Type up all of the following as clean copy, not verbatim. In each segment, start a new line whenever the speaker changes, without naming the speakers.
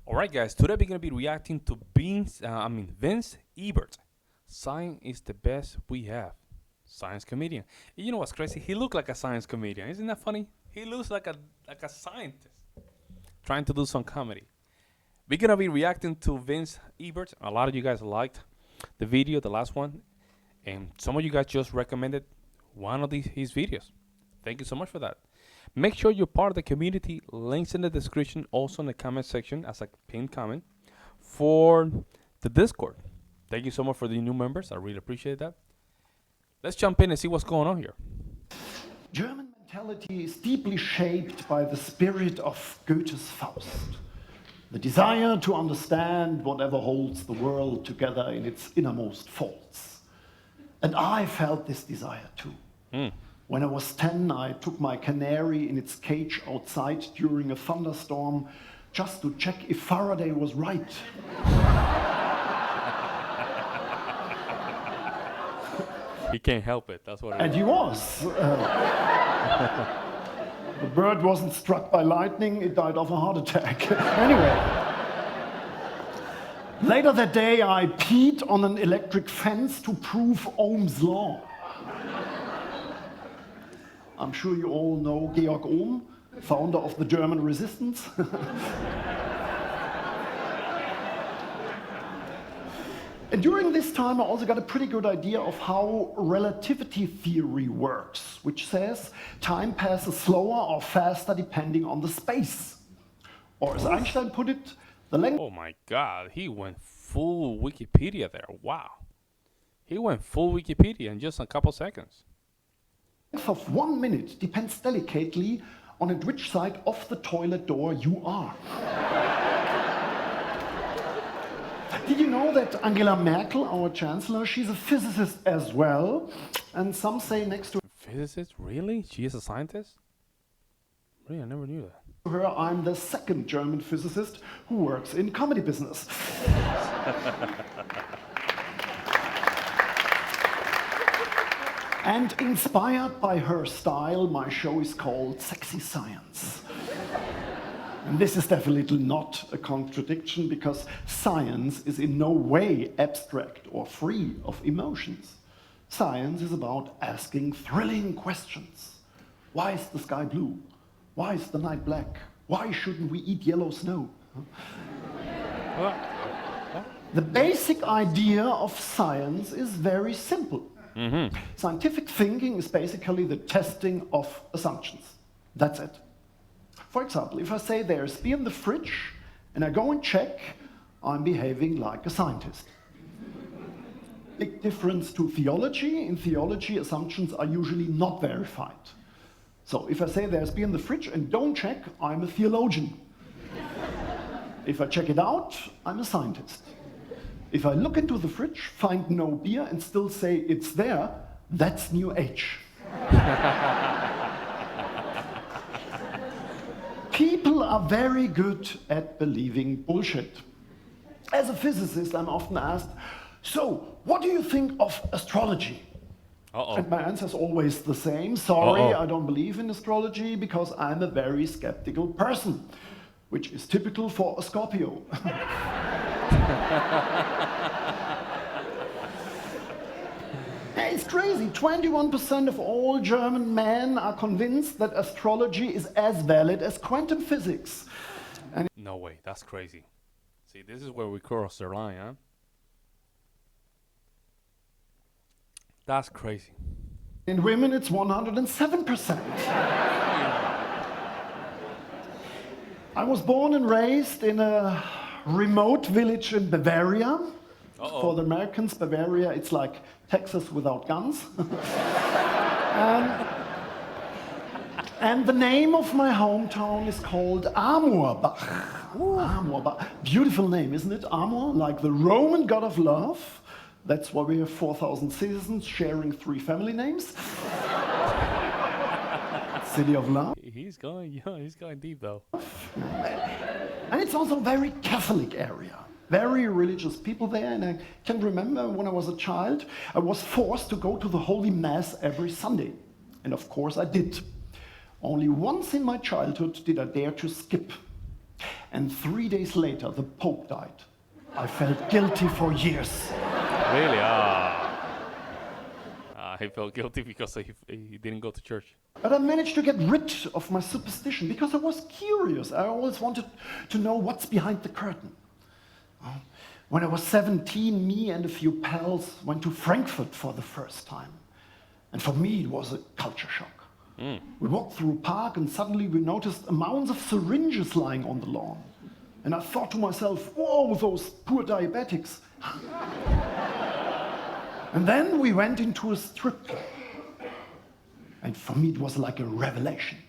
All right, guys. Today we're gonna be reacting to Vince Ebert. Science is the best we have. Science comedian. You know what's crazy? He looked like a science comedian. Isn't that funny? He looks like a scientist trying to do some comedy. We're gonna be reacting to Vince Ebert. A lot of you guys liked the video, the last one, and some of you guys just recommended one of his videos. Thank you so much for that. Make sure you're part of the community. Links in the description, also in the comment section as a pinned comment for the Discord. Thank you so much for the new members. I really appreciate that. Let's jump in and see what's going on here.
German mentality is deeply shaped by the spirit of Goethe's Faust, the desire to understand whatever holds the world together in its innermost faults. And I felt this desire too. When I was 10, I took my canary in its cage outside during a thunderstorm just to check if Faraday was right.
He can't help it. That's what it
And
is.
he was. The bird wasn't struck by lightning, it died of a heart attack. Anyway. Later that day, I peed on an electric fence to prove Ohm's law. I'm sure you all know Georg Ohm, founder of the German resistance. And during this time, I also got a pretty good idea of how relativity theory works, which says time passes slower or faster depending on the space. Or as Einstein put it, the length
Oh my God, he went full Wikipedia there. Wow. He went full Wikipedia in just a couple seconds.
of 1 minute depends delicately on at which side of the toilet door you are. Did you know that Angela Merkel, our chancellor, she's a physicist as well? And some say next to
Physicist? Really? She is a scientist? Really? I never knew that.
her, I'm the second German physicist who works in comedy business. And inspired by her style, my show is called Sexy Science. And this is definitely not a contradiction because science is in no way abstract or free of emotions. Science is about asking thrilling questions. Why is the sky blue? Why is the night black? Why shouldn't we eat yellow snow? The basic idea of science is very simple. Scientific thinking is basically the testing of assumptions. That's it. For example, if I say there's beer in the fridge and I go and check, I'm behaving like a scientist. Big difference to theology. In theology, assumptions are usually not verified. So if I say there's beer in the fridge and don't check, I'm a theologian. If I check it out, I'm a scientist. If I look into the fridge, find no beer, and still say it's there, that's New Age. People are very good at believing bullshit. As a physicist, I'm often asked, so, what do you think of astrology? And my answer is always the same. Sorry, I don't believe in astrology because I'm a very skeptical person, which is typical for a Scorpio. It's crazy. 21% of all German men are convinced that astrology is as valid as quantum physics. And
No way, that's crazy. See, this is where we cross the line, huh? That's crazy.
in women, it's 107%. I was born and raised in a remote village in Bavaria. For the Americans, Bavaria, it's like Texas without guns. And the name of my hometown is called Amorbach. Amorbach. Beautiful name, isn't it? Amor, like the Roman god of love. That's why we have 4,000 citizens sharing 3 family names. City of love.
He's going deep though.
And it's also a very Catholic area. Very religious people there, and I can remember when I was a child, I was forced to go to the Holy Mass every Sunday. And of course I did. Only once in my childhood did I dare to skip. And 3 days later, the Pope died. I felt guilty for years.
Really? He felt guilty because he didn't go to church.
But I managed to get rid of my superstition because I was curious. I always wanted to know what's behind the curtain. When I was 17, me and a few pals went to Frankfurt for the first time. And for me, it was a culture shock. We walked through a park and suddenly we noticed amounts of syringes lying on the lawn. And I thought to myself, whoa, those poor diabetics. And then we went into a strip club. And for me, it was like a revelation.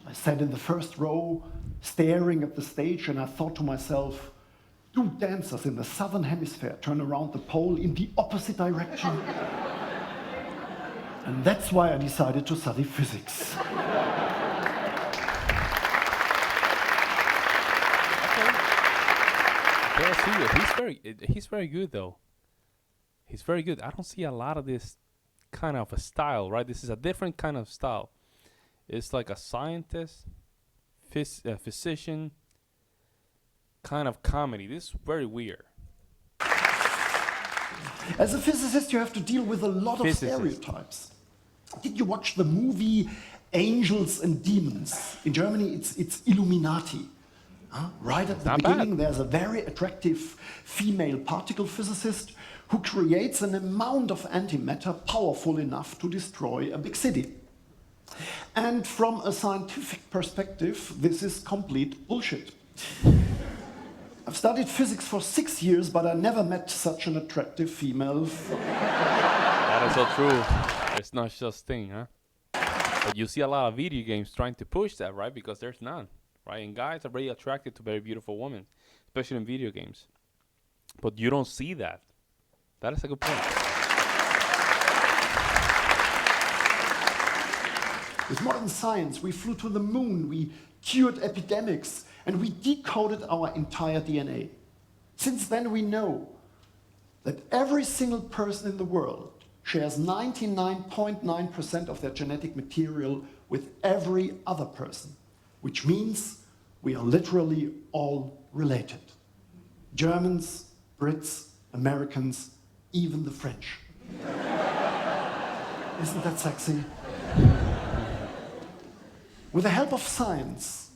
I sat in the first row, staring at the stage, and I thought to myself, do dancers in the southern hemisphere turn around the pole in the opposite direction? And that's why I decided to study physics.
Yeah, I see you. He's very good though. He's very good. I don't see a lot of this kind of a style, right? This is a different kind of style. It's like a scientist, physician, kind of comedy. This is very weird.
As a physicist, you have to deal with a lot of stereotypes. Did you watch the movie Angels and Demons? In Germany, it's Illuminati. Right at the beginning, there's a very attractive female particle physicist who creates an amount of antimatter powerful enough to destroy a big city. And from a scientific perspective, this is complete bullshit. I've studied physics for 6 years, but I never met such an attractive female.
That is so true. It's not just thing, huh? But you see a lot of video games trying to push that, right? Because there's none, right? And guys are very attracted to very beautiful women, especially in video games. But you don't see that. That is a good point.
With modern science, we flew to the moon, we cured epidemics, and we decoded our entire DNA. Since then, we know that every single person in the world shares 99.9% of their genetic material with every other person, which means we are literally all related. Germans, Brits, Americans, even the French. Isn't that sexy? With the help of science,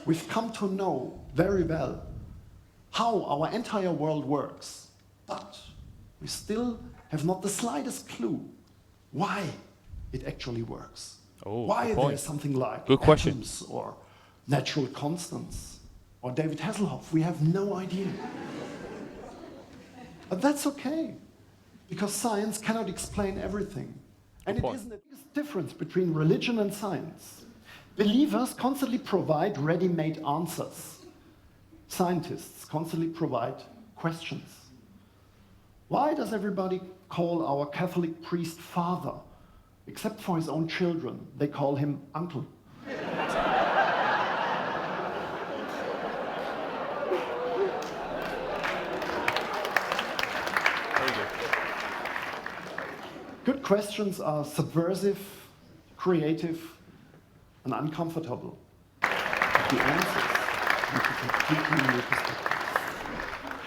we've come to know very well how our entire world works, but we still have not the slightest clue why it actually works. Why there's something like atoms or natural constants or David Hasselhoff. We have no idea. But that's okay, because science cannot explain everything. And it isn't the biggest difference between religion and science. Believers constantly provide ready-made answers. Scientists constantly provide questions. Why does everybody call our Catholic priest father? Except for his own children, they call him uncle. Good questions are subversive, creative, and uncomfortable. The answers lead to completely new perspectives.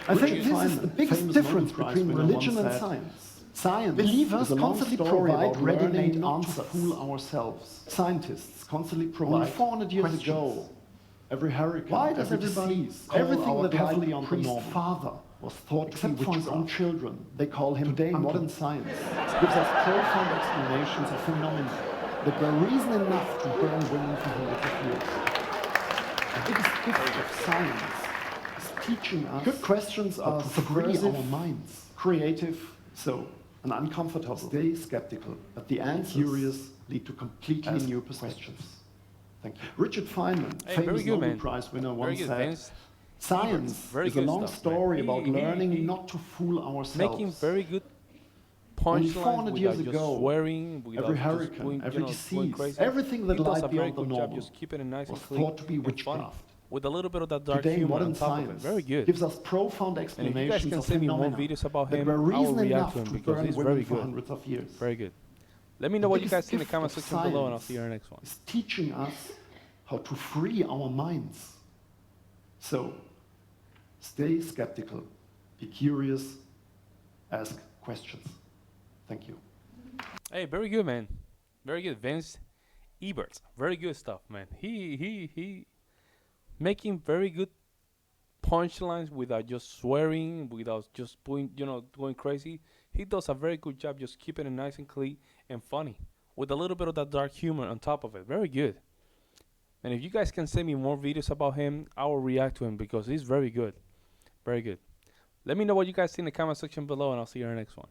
I think this is the biggest difference between religion and science. Science believers constantly provide ready-made answers to fool ourselves. Scientists constantly provide 400 years ago. Every hurricane, why does everybody everything that Catholic priest father was thought to be witchcraft? Except for his own children, they call him today. Modern science gives us profound explanations of phenomena that were reason enough to burn women for hundreds of years. The biggest gift of science is teaching us. Good questions are subversive, our minds, creative, and uncomfortable. Stay skeptical, but the answers curious lead to completely new questions. Thank you. Richard Feynman, famous Nobel Prize winner, once said, "Science is a long story about learning not to fool ourselves."
Making very good
Only
punchlines
400 years
without
ago,
just swearing, without
every
just
hurricane,
going,
every
going
disease,
crazy.
everything that
He does
lied
a very
beyond the
good job
normal
just keeping it nice
was
and clean
thought to be
and funny,
witchcraft.
with a little bit of that dark
Today,
humor
modern
on top of it.
science
Very good.
gives us profound
And if you guys
explanations
can
of
send me more
phenomena
videos about
that
him,
were
I will
reason
react
enough
to him
to
because
burn
he's
women
very
for
good.
hundreds of years.
Very good. Let me know what you guys
biggest
see in the
gift
comment
of
section below, and I'll
science
see you in the next one.
is teaching us how to free our minds. So stay skeptical, be curious, ask questions. Thank you.
Hey, very good, man. Very good, Vince Ebert. Very good stuff, man. He making very good punchlines without just swearing, without just going crazy. He does a very good job just keeping it nice and clean and funny, with a little bit of that dark humor on top of it. Very good. And if you guys can send me more videos about him, I will react to him because he's very good. Very good. Let me know what you guys see in the comment section below, and I'll see you in the next one.